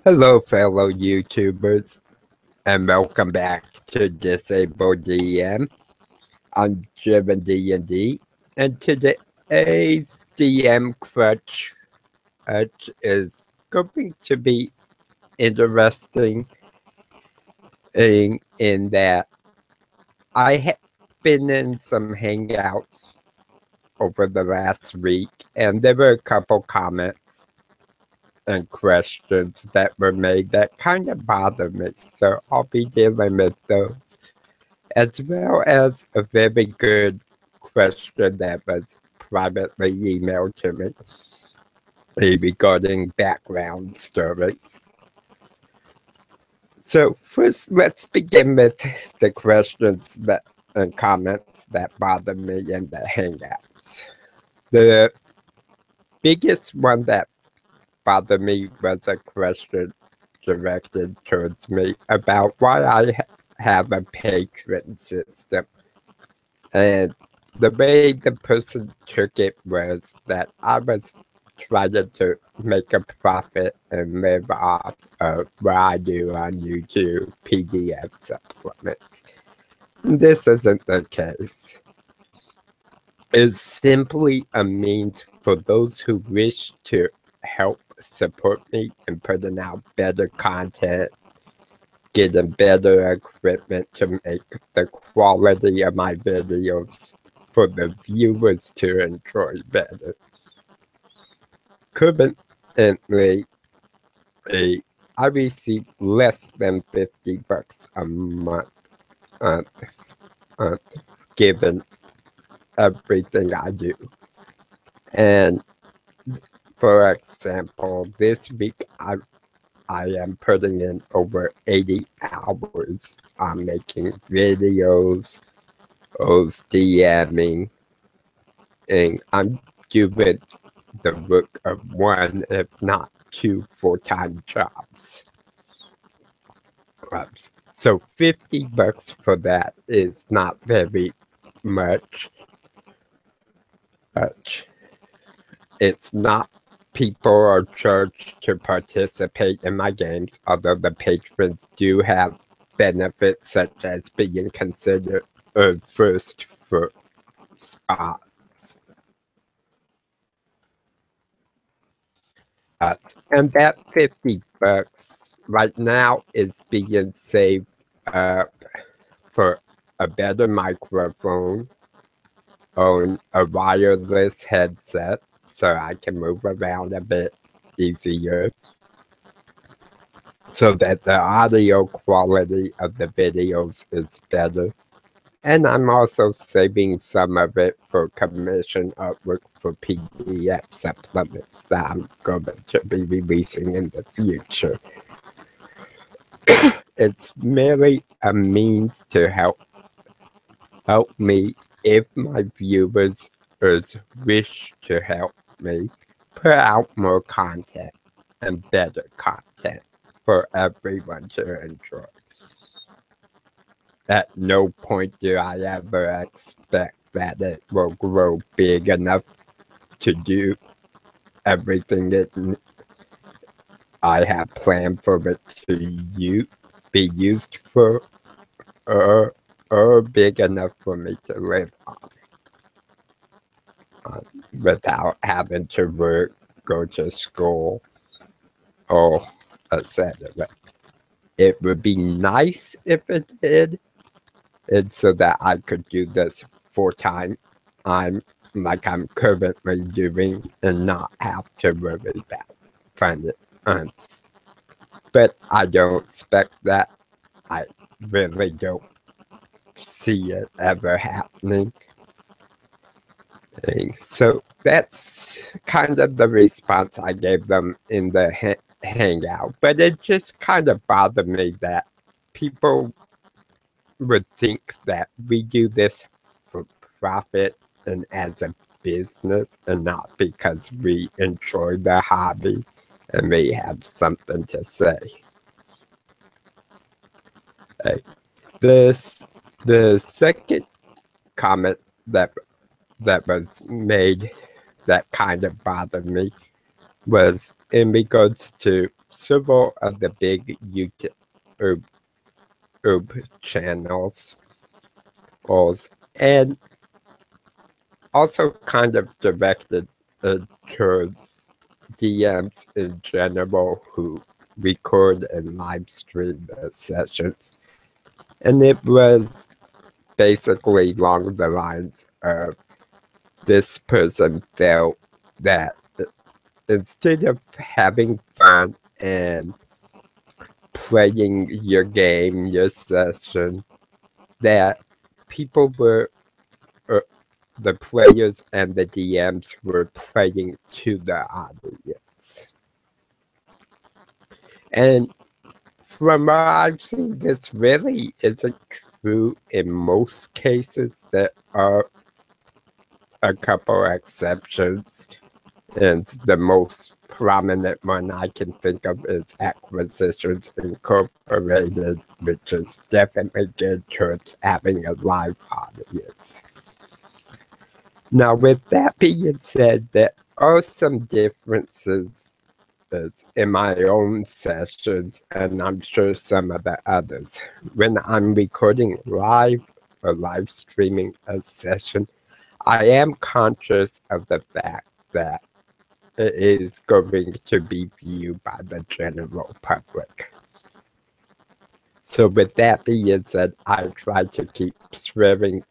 Hello, fellow YouTubers, and welcome back to Disabled DM. I'm Driven D&D, and today's DM Crutch is going to be interesting in that I have been in some hangouts over the last week, and there were a couple comments and questions that were made that kind of bother me, so I'll be dealing with those, as well as a very good question that was privately emailed to me regarding background stories. So first, let's begin with the questions that and comments that bother me in the Hangouts. The biggest one that bothered me was a question directed towards me about why I have a patron system. And the way the person took it was that I was trying to make a profit and live off of what I do on YouTube, PDF supplements. This isn't the case. It's simply a means for those who wish to help support me in putting out better content, getting better equipment to make the quality of my videos for the viewers to enjoy better. Currently, I receive less than $50 a month, uh, uh, given everything I do. And for example, this week I am putting in over 80 hours on making videos, DMing, and I'm doing the work of one, if not two, full-time jobs. So $50 for that is not very much. It's not people are charged to participate in my games, although the patrons do have benefits such as being considered first for spots. And that $50 right now is being saved up for a better microphone, on a wireless headset, so I can move around a bit easier, so that the audio quality of the videos is better. And I'm also saving some of it for commission artwork for PDF supplements that I'm going to be releasing in the future. It's merely a means to help me if my viewers wish to help me put out more content and better content for everyone to enjoy. At no point do I ever expect that it will grow big enough to do everything that I have planned for it to be used for, or big enough for me to live on without having to work, go to school, or etc. It would be nice if it did, and so that I could do this full-time, like I'm currently doing, and not have to worry about finding funds. But I don't expect that. I really don't see it ever happening. So that's kind of the response I gave them in the hangout. But it just kind of bothered me that people would think that we do this for profit and as a business, and not because we enjoy the hobby and we have something to say. The second comment that was made that kind of bothered me was in regards to several of the big YouTube channels, and also kind of directed towards DMs in general who record and live stream the sessions. And it was basically along the lines of this person felt that instead of having fun and playing your game, your session, that people were, the players and the DMs were playing to the audience. And from what I've seen, this really isn't true in most cases. There are a couple exceptions, and the most prominent one I can think of is Acquisitions Incorporated, which is definitely geared towards having a live audience. Now, with that being said, there are some differences in my own sessions, and I'm sure some of the others. When I'm recording live or live streaming a session, I am conscious of the fact that it is going to be viewed by the general public. So with that being said, I try to keep swearing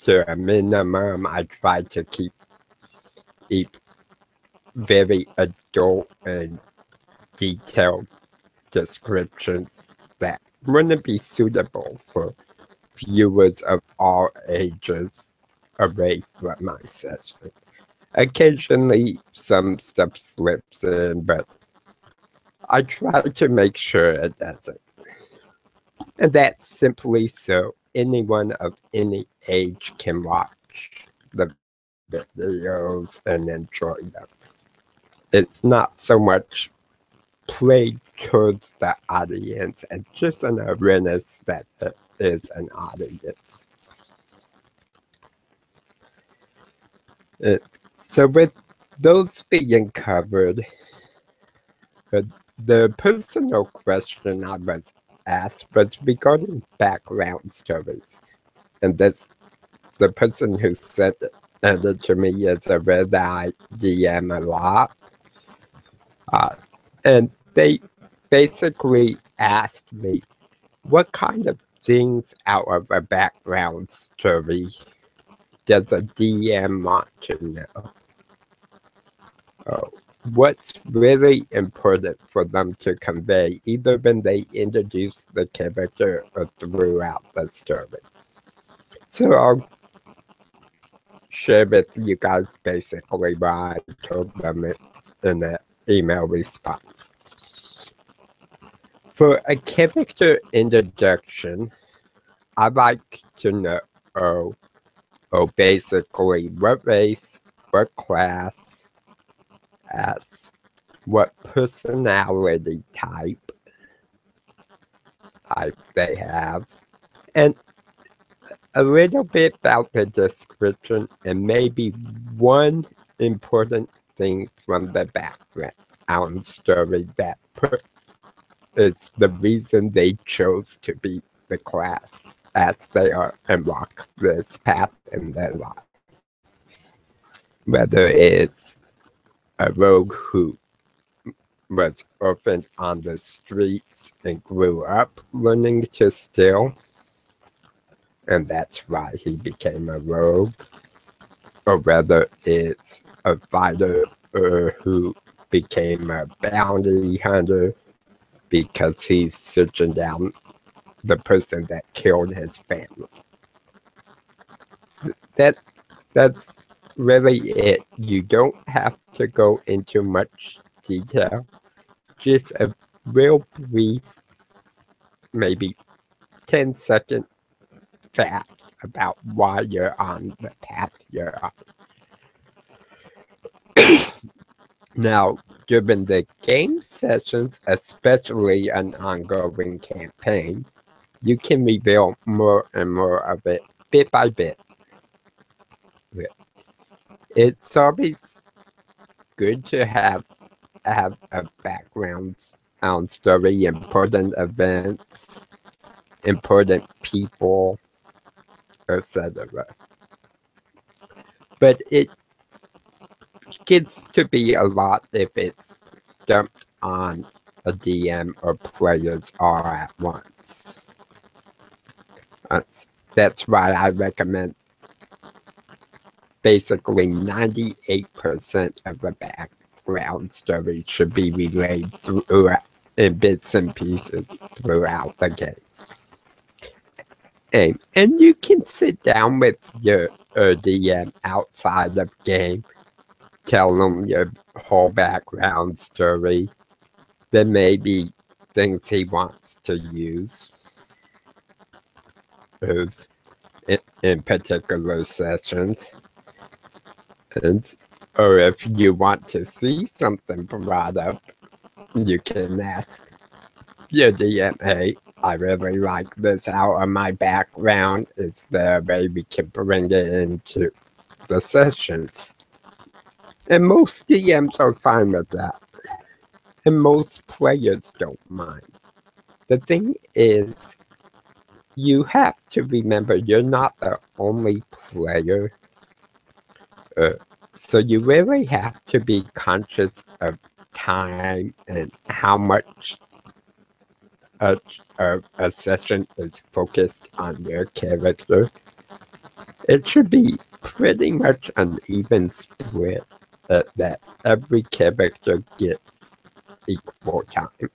to a minimum. I try to keep it very adult and detailed descriptions that wouldn't be suitable for viewers of all ages away from my session. Occasionally, some stuff slips in, but I try to make sure it doesn't. And that's simply so anyone of any age can watch the videos and enjoy them. It's not so much played towards the audience and just an awareness that it is an audience. So with those being covered, the personal question I was asked was regarding background stories. And that's the person who sent it to me is aware that I DM a lot. And they basically asked me, what kind of things out of a background story does a DM want to know? What's really important for them to convey, either when they introduce the character or throughout the story. So I'll share with you guys basically what I told them in the email response. For a character introduction, I'd like to know basically what race, what class, as what personality type they have, and a little bit about the description, and maybe one important thing from the background story that is the reason they chose to be the class as they are and walk this path in their life. Whether it's a rogue who was orphaned on the streets and grew up learning to steal, and that's why he became a rogue, or whether it's a fighter who became a bounty hunter because he's searching down the person that killed his family. That's really it. You don't have to go into much detail. Just a real brief, maybe 10-second fact about why you're on the path you're on. Now, during the game sessions, especially an ongoing campaign, you can reveal more and more of it bit by bit. It's always good to have a background story, important events, important people, etc. But it gets to be a lot if it's dumped on a DM or players all at once. That's why I recommend basically 98% of the background story should be relayed in bits and pieces throughout the game. And you can sit down with your DM outside of game, tell them your whole background story. There may be things he wants to use in particular sessions. Or if you want to see something brought up, you can ask your DM, hey, I really like this out of my background. Is there a way we can bring it into the sessions? And most DMs are fine with that. And most players don't mind. The thing is, you have to remember you're not the only player. So you really have to be conscious of time and how much a session is focused on your character. It should be pretty much an even split that every character gets equal time.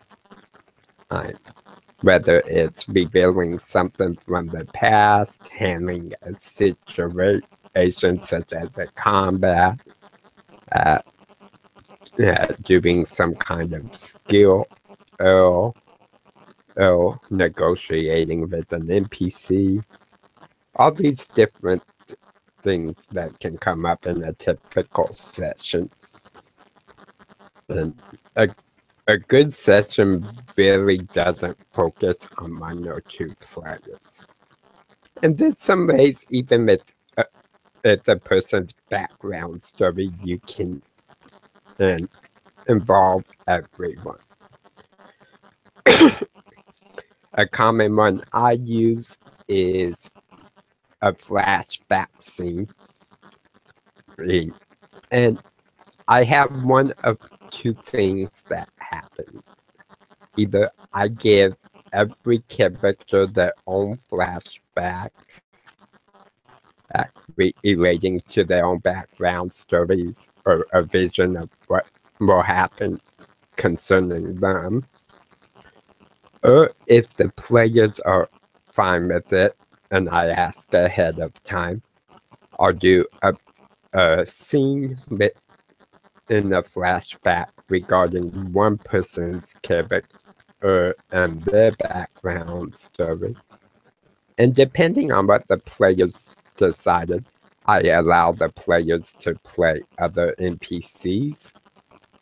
Whether it's revealing something from the past, handling a situation such as a combat, doing some kind of skill, or negotiating with an NPC. All these different things that can come up in a typical session. And a good session really doesn't focus on one or two players. And there's some ways, even with the person's background story, you can involve everyone. A common one I use is a flashback scene. And I have one of two things that happen. Either I give every character their own flashback relating to their own background stories or a vision of what will happen concerning them. Or if the players are fine with it and I ask ahead of time, I'll do a scene in a flashback regarding one person's character and their background story. And depending on what the players decided, I allow the players to play other NPCs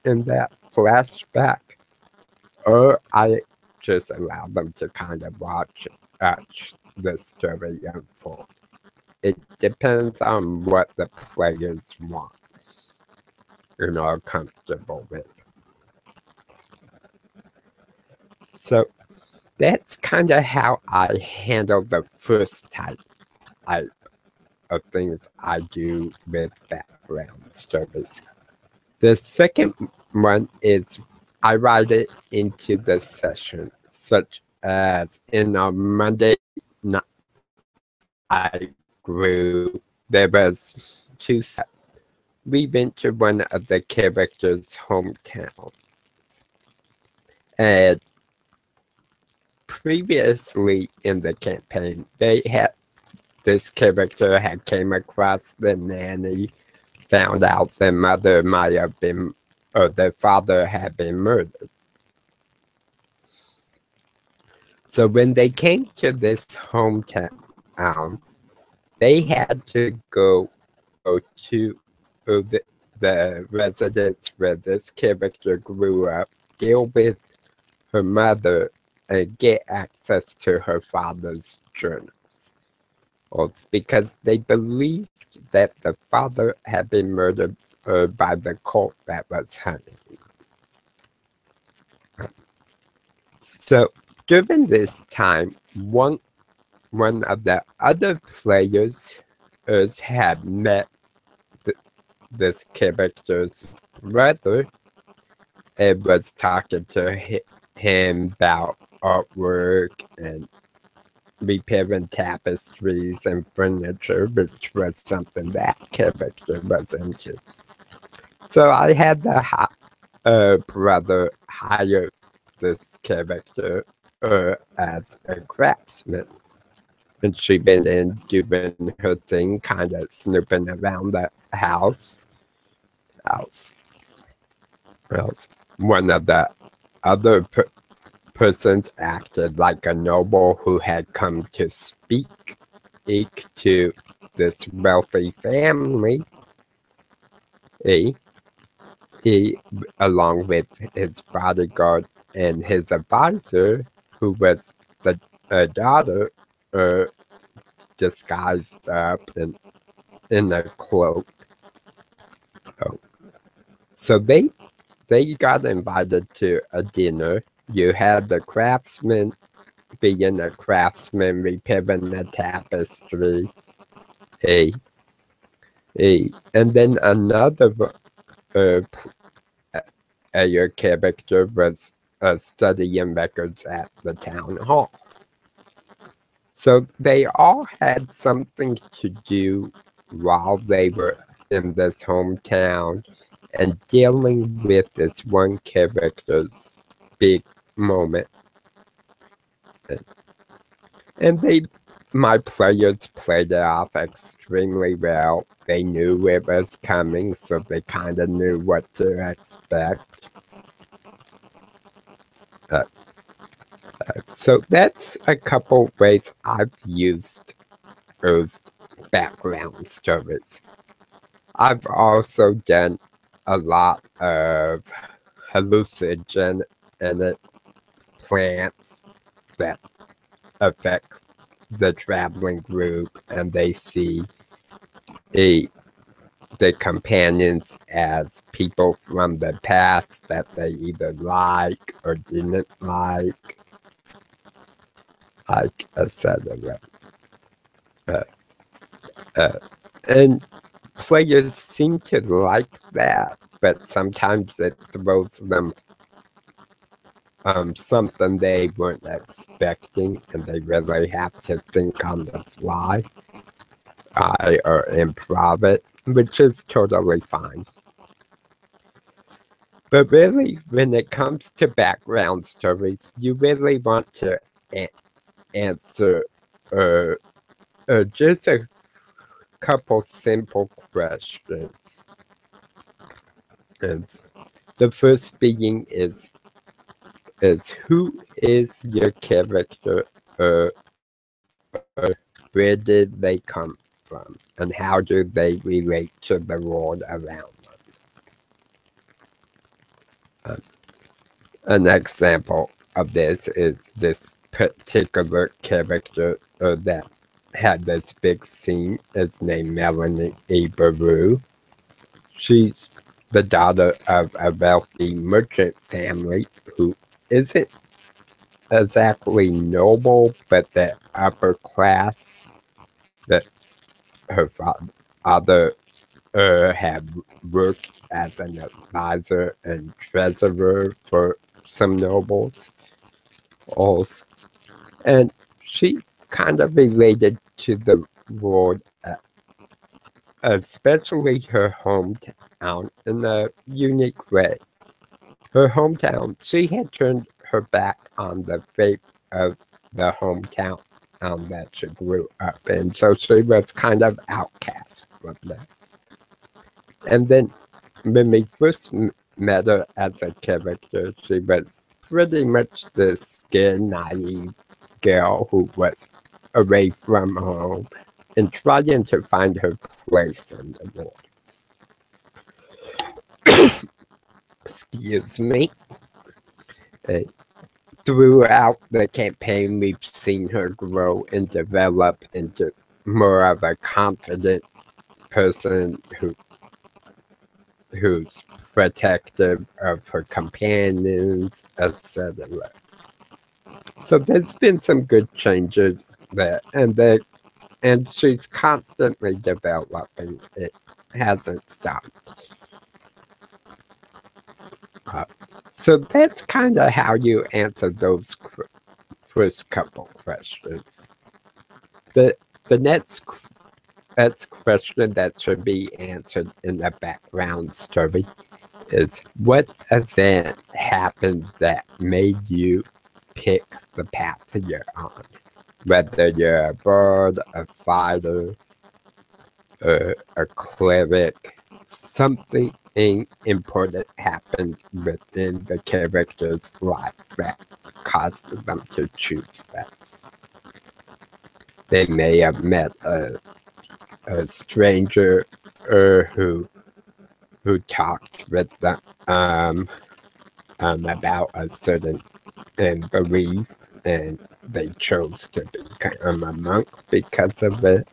in that flashback, or I just allow them to kind of watch the story unfold. It depends on what the players want and are comfortable with. So that's kind of how I handle the first type of things I do with background stories. The second one is I write it into the session, such as in a Monday night group, there was two sets. We went to one of the characters' hometown. And previously in the campaign, this character had came across the nanny, found out their mother might have been, or their father had been murdered. So when they came to this hometown, they had to go to the residence where this character grew up, deal with her mother, and get access to her father's journals. Well, it's because they believed that the father had been murdered by the cult that was hunting. So during this time, one of the other players had met th- this character's brother and was talking to him about artwork and repairing tapestries and furniture, which was something that character was into. So I had the brother hire this character as a craftsman. And she been in doing her thing, kind of snooping around the house. Else, one of the other persons acted like a noble who had come to speak to this wealthy family. He, he, along with his bodyguard and his advisor, who was the daughter, uh, disguised up in a cloak. Oh. So they got invited to a dinner. You had the craftsman being a craftsman repairing the tapestry. A and then another your character was studying records at the town hall. So they all had something to do while they were in this hometown and dealing with this one character's big moment. And my players played it off extremely well. They knew it was coming, so they kind of knew what to expect. So that's a couple ways I've used those background stories. I've also done a lot of hallucinogenic plants that affect the traveling group, and they see the companions as people from the past that they either like or didn't like, etc. And players seem to like that, but sometimes it throws them something they weren't expecting, and they really have to think on the fly or improv it, which is totally fine. But really, when it comes to background stories, you really want to answer just a couple simple questions. And the first being is who is your character? Where did they come from? And how do they relate to the world around them? An example of this is this particular character that had this big scene is named Melanie Baru. She's the daughter of a wealthy merchant family who isn't exactly noble, but the upper class that her father had worked as an advisor and treasurer for some nobles. Also, and she kind of related to the world, especially her hometown, in a unique way. Her hometown, she had turned her back on the faith of the hometown that she grew up in, so she was kind of outcast from that. And then when we first met her as a character, she was pretty much the scared, naive girl who was away from home and trying to find her place in the world. Excuse me. Throughout the campaign, we've seen her grow and develop into more of a confident person who's protective of her companions, etc. So there's been some good changes there, and she's constantly developing. It hasn't stopped. Uh, so that's kind of how you answer those first couple questions. The the next question that should be answered in the background story is, what event happened that made you pick the path you're on? Whether you're a bird, a fighter, a cleric, something important happened within the character's life that caused them to choose that. They may have met a stranger who talked with them about a certain belief, and they chose to become a monk because of it.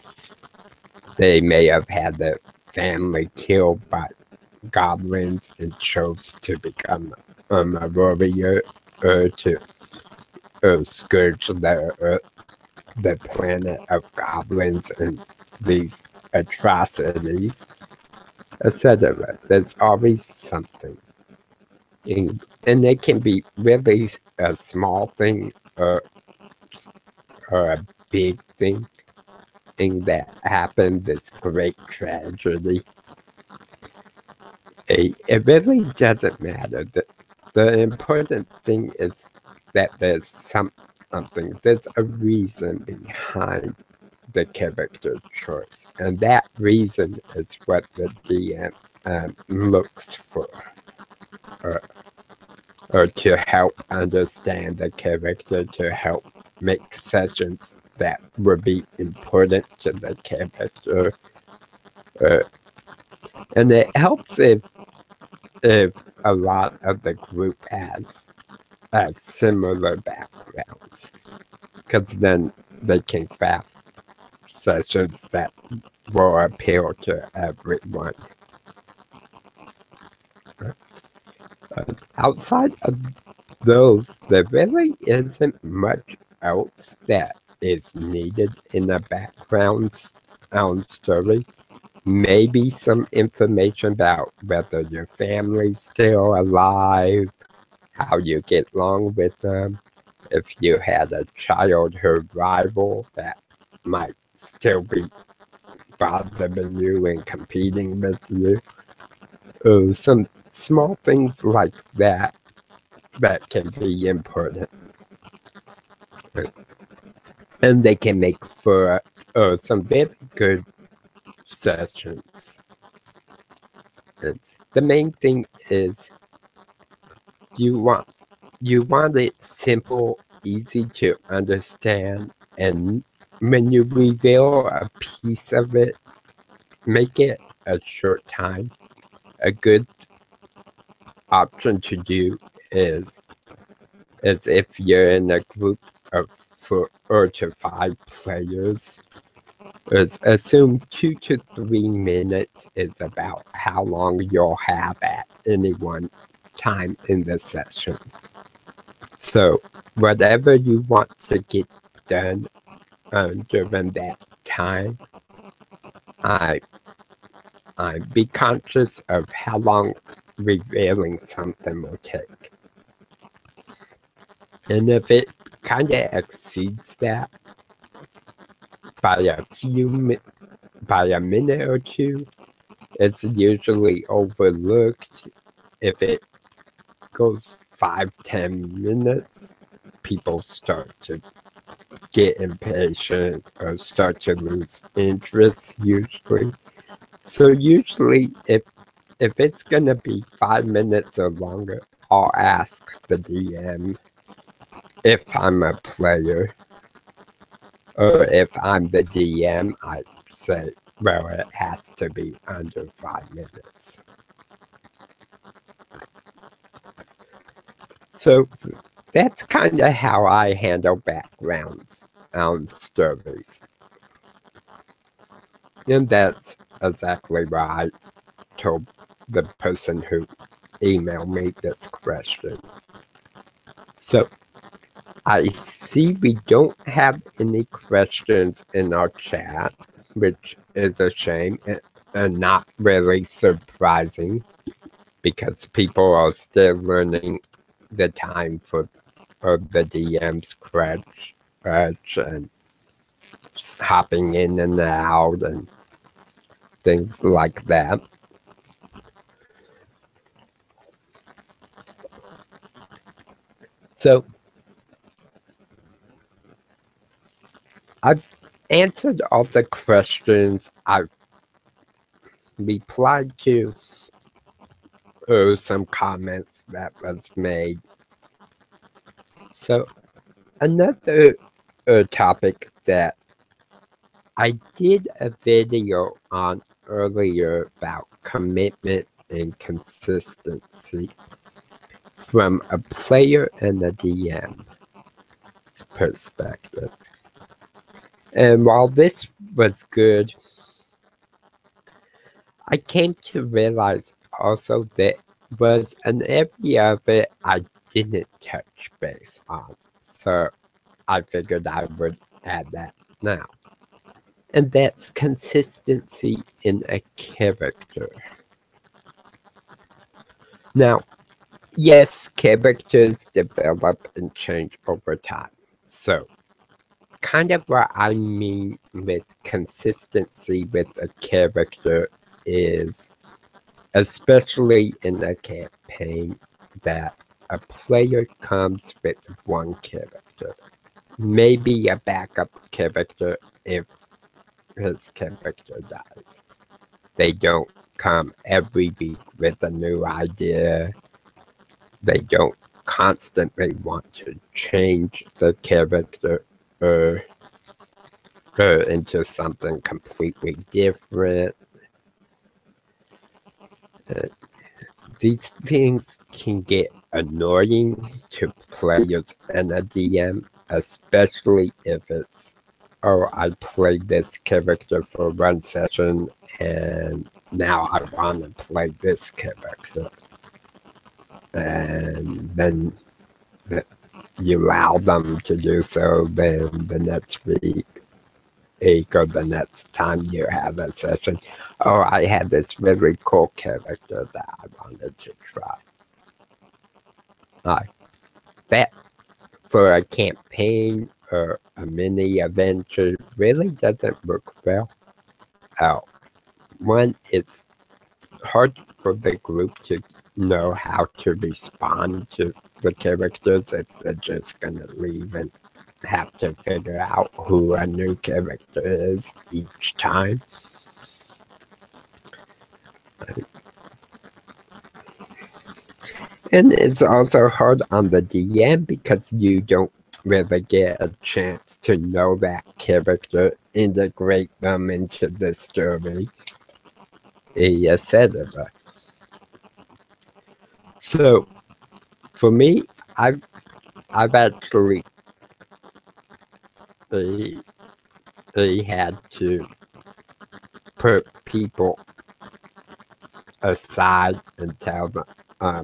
They may have had their family killed by goblins and chose to become a warrior or to scourge the planet of goblins and these atrocities, etc. There's always something. And it can be really a small thing or a big thing that happened, this great tragedy. It really doesn't matter. The important thing is that there's something, there's a reason behind the character choice. And that reason is what the DM looks for, or to help understand the character, to help make sessions that would be important to the character. And it helps if a lot of the group has similar backgrounds, because then they can craft sessions that will appeal to everyone. Outside of those, there really isn't much else that is needed in a background story. Maybe some information about whether your family's still alive, how you get along with them, if you had a childhood rival that might still be bothering you and competing with you. Some small things like that can be important. And they can make for some very good sessions. The main thing is you want it simple, easy to understand, and when you reveal a piece of it, make it a short time. A good option to do is if you're in a group of 4 to 5 players, assume 2 to 3 minutes is about how long you'll have at any one time in the session. So whatever you want to get done during that time, I be conscious of how long revealing something will take. And if it kind of exceeds that by a minute or two, it's usually overlooked. If it goes 5-10 minutes, people start to get impatient or start to lose interest usually. So usually if it's gonna be 5 minutes or longer, I'll ask the DM if I'm a player. Or if I'm the DM, I say, well, it has to be under 5 minutes. So that's kind of how I handle backgrounds on stories. And that's exactly what I told the person who emailed me this question. So I see we don't have any questions in our chat, which is a shame and not really surprising because people are still learning the time for the DMs Crutch and hopping in and out and things like that. So I've answered all the questions. I've replied to some comments that was made. So another topic that I did a video on earlier about commitment and consistency from a player and a DM perspective. And while this was good, I came to realize also that was an area of it I didn't touch base on. So I figured I would add that now. And that's consistency in a character. Now, yes, characters develop and change over time. So, kind of what I mean with consistency with a character is, especially in a campaign, that a player comes with one character, maybe a backup character if his character dies. They don't come every week with a new idea. They don't constantly want to change the character into something completely different. These things can get annoying to players and a DM, especially if it's, oh, I played this character for one session and now I want to play this character. And then you allow them to do so, then the next week or the next time you have a session, oh, I had this really cool character that I wanted to try. That for a campaign or a mini adventure really doesn't work well. One, it's hard for the group to know how to respond to the characters if they're just gonna leave and have to figure out who a new character is each time. And it's also hard on the DM because you don't really get a chance to know that character, integrate them into the story, etc. So for me, I've actually had to put people aside and tell them,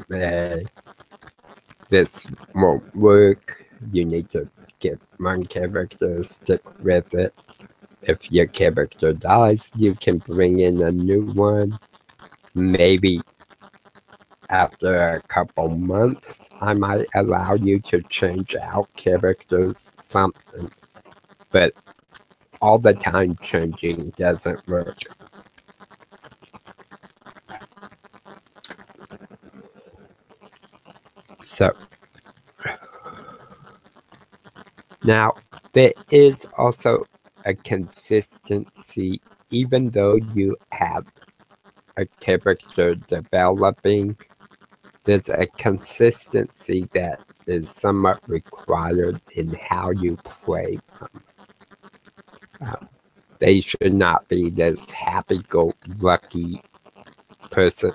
hey, this won't work. You need to get one character, stick with it. If your character dies, you can bring in a new one. Maybe after a couple months, I might allow you to change out characters, something. But all the time changing doesn't work. So now there is also a consistency, even though you have a character developing, there's a consistency that is somewhat required in how you play them. They should not be this happy-go-lucky person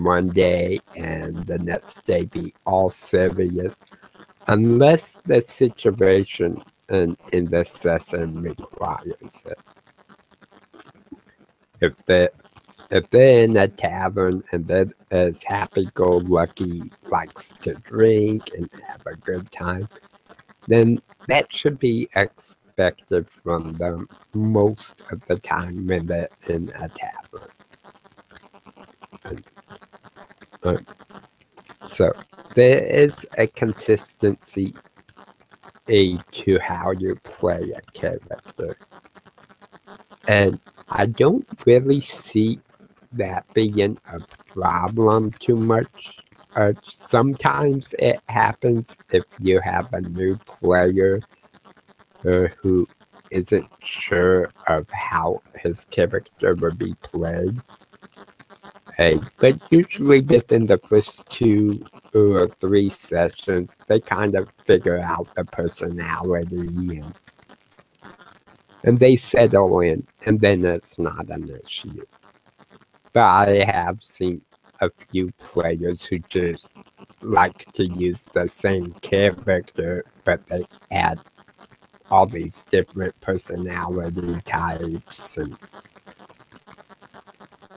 one day and the next day be all serious, unless the situation in the session requires it. If the if they're in a tavern and they're as happy-go-lucky, likes to drink and have a good time, then that should be expected from them most of the time when they're in a tavern. And, uh, so there is a consistency to how you play a character. And I don't really see that being a problem too much. Sometimes it happens if you have a new player who isn't sure of how his character would be played. But usually within the first 2 or 3 sessions, they kind of figure out the personality and they settle in, and then it's not an issue. But I have seen a few players who just like to use the same character, but they add all these different personality types,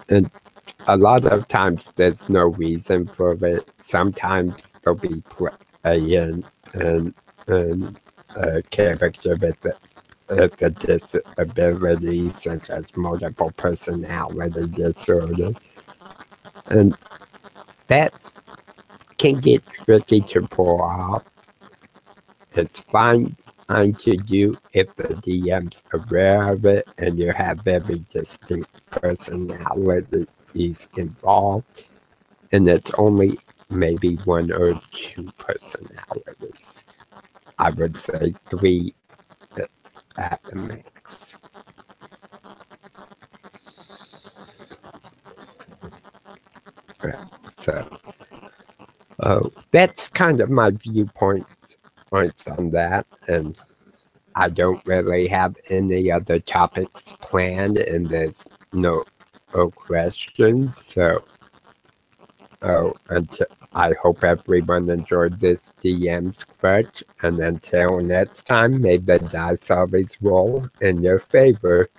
and a lot of times there's no reason for it. Sometimes they'll be playing a character with a disability such as multiple personality disorder, and that can get tricky to pull off. It's fine to do if the DM's aware of it and you have very distinct personalities involved, and it's only maybe 1 or 2 personalities. I would say 3 at the max. So that's kind of my viewpoints on that, and I don't really have any other topics planned, and there's no questions. So, I hope everyone enjoyed this DM's Crutch, and until next time, may the dice always roll in your favor.